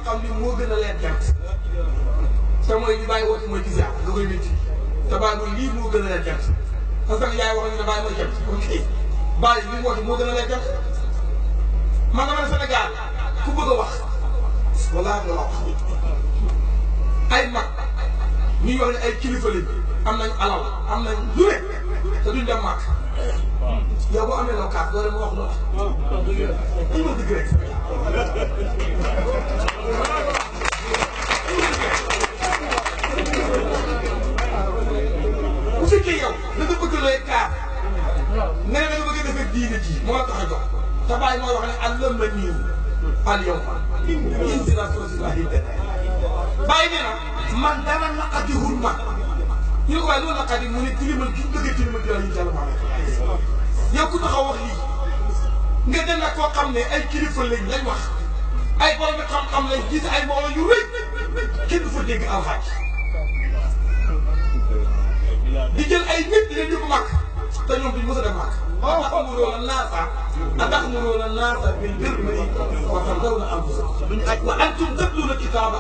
xam ni moo gën a leen jant te mooy li bàyyi woote mooy gis yàlla nga koy métti te bàyyi mooy lii moo gën a leen jant parce que yaay wax ne bàyyi mooy jant ok bàyyi li mu woote moo gën a leen jant man dama ne Sénégal ku bëgg a wax wallaahi la wax ay mag ñuy wax ne ay kilifa lañ am nañ alal am nañ lu ne te duñ dem màkk yow boo amee loo kaas doo dem wax loolu dañu ma dëgg rek bu fekkee yow da nga bëgg looy kaas nee na nga bëgg a defee diine ji moo la tax a jox te bàyyi mooy wax ne àllam la nii al yow inspiration si waa bàyyi nee na man dara naqati wul ma ñu ne ko waaye loolu naqati mu ne tilimal gi bëgg a tilimal yàlla yu jàll maa yow ku taxaw wax lii nga dem nag koo xam ne ay kilifa lañ wax ay borom xam-xam lañ gis ay mbooloo yu rëy kenn du fa dégg alxaaj di jël ay nit di leen yóbbu màkk te ñoom duñ mës a dem màkk. أتأمرون الناس بالبر وتنسون أنفسكم وأنتم تتلون الكتاب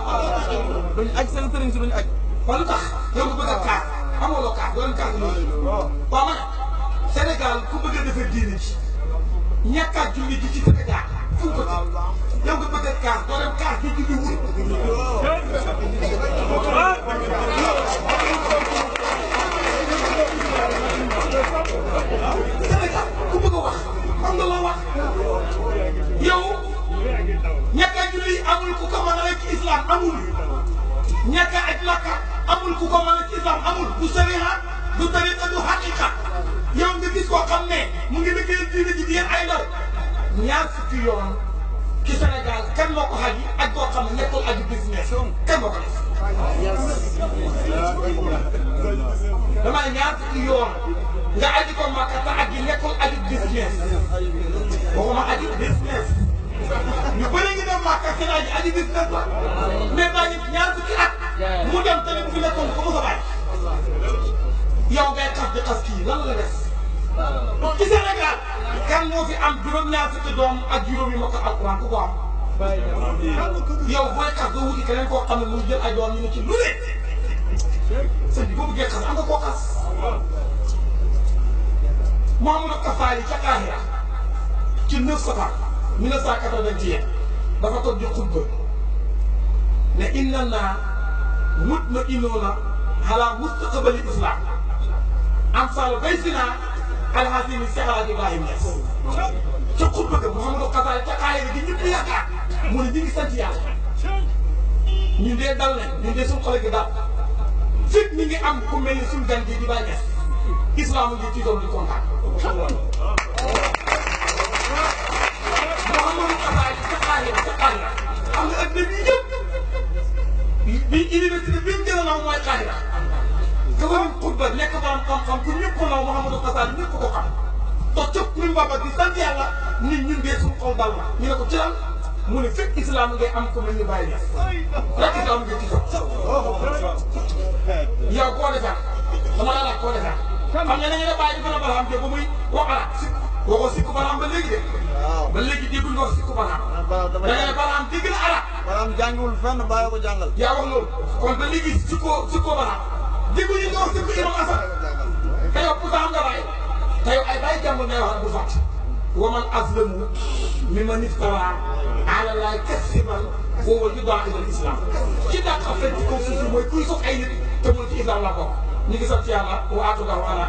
duñ aj seen sëriñ si duñ aj ba lu tax yow nga bëgg a kaas amoo loo kaas doo leen kaas loolu waaw man Sénégal ku bëgg a defee diine ji ñàkk a julli ji ci dëkk jaar fu mu ko teg yow nga bëgg a kaas doo dem kaas di julli wul Sénégal ku bëgg a wax xam nga loo wax yow ñàkk a julli amul ku ko mën a rek ci islam amul ñàkk a aj Makka amul ku ko mën a ci islam amul du sariya du tariqa du haqiqa yow nga gis koo xam ne mu ngi liggéeyal diine ji di yéen ay ndaw ñaar fukki yoon ci Sénégal kan moo ko xaji ak koo xam ne nekkul aju business kan moo ko def damay ñaar fukki yoon nga aji ko Makka te aji nekkul aju business waxuma aju business ñu bëri ngi dem Makka seen aji business la mais bàyyi ñaar fukki at mu dem tamit bu fi nekkoon ko mos a bàyyi yow ngay xas di xas kii lan la def ci Sénégal kan moo fi am juróom-ñaar fukki doom ak juróom yi mokkal alquran ku ko am yow booy xas doo wuti keneen koo xam ne mu jël ay doom ñu ne ci lu ne sëñ bi boo bëggee xas am nga koo xas Mouhamadou Kafaali ca Kahira ci 9 septembre 1981 dafa toog di xutba ne inna naa mutma'innuuna ala mustaqbali islam amsal baytina alhasimi Cheikh Alhaji Ibrahima Niass ca xutba ga Mouhamadou Kafaali ca Kahira gi ñëpp yaakaar mu ne ñu ngi sant yàlla ñun dee dal nañ ñun dee suñu xol gi daal fit mi ngi am ku mel ni suñu gan gi di Baye Niass islam ngi ci doon di kontaan Mouhamadou Kafaali ca Kahira xam nga adduna bi yëpp bi université bi mu gën a naw mooy Kahira ka waroon xutba nekk borom xam-xam ku ñëpp ko naw Mouhamadou Kafaali ñëpp ko xam toog cëpp mi mbaba di sant yàlla nit ñun dee suñu xol dal na ñu ne ko ci lan mu ne fekk islam ngay am ko mel ni Baye Niass rek islam nga ci toog yow koo defar dama la laaj koo defar xam nga dañu ne bàyyi dina balaam te ba muy waxalaat si waxoo sikku balaam ba léegi de ba léegi déggul nga wax sikku balaam da nga ne balaam dégg na arab balaam jàngiwul fenn bàyyi ko jàngal yaa wax loolu kon ba léegi sikko balaam déggul ñu nga wax sikku imam Asan te yow pourtant am nga bàyyi te yow ay bàyyi jàmbur ngay wax bu fàtt wa man azlamu mimman iftara ala llahi kasiban wa huwa yudaa'ifu al-islam ci dàq affaire ci kaw suuf mooy kuy soog ay nit te mu ci islam la bokk ñu ngi sant yàlla wa aatu daawaana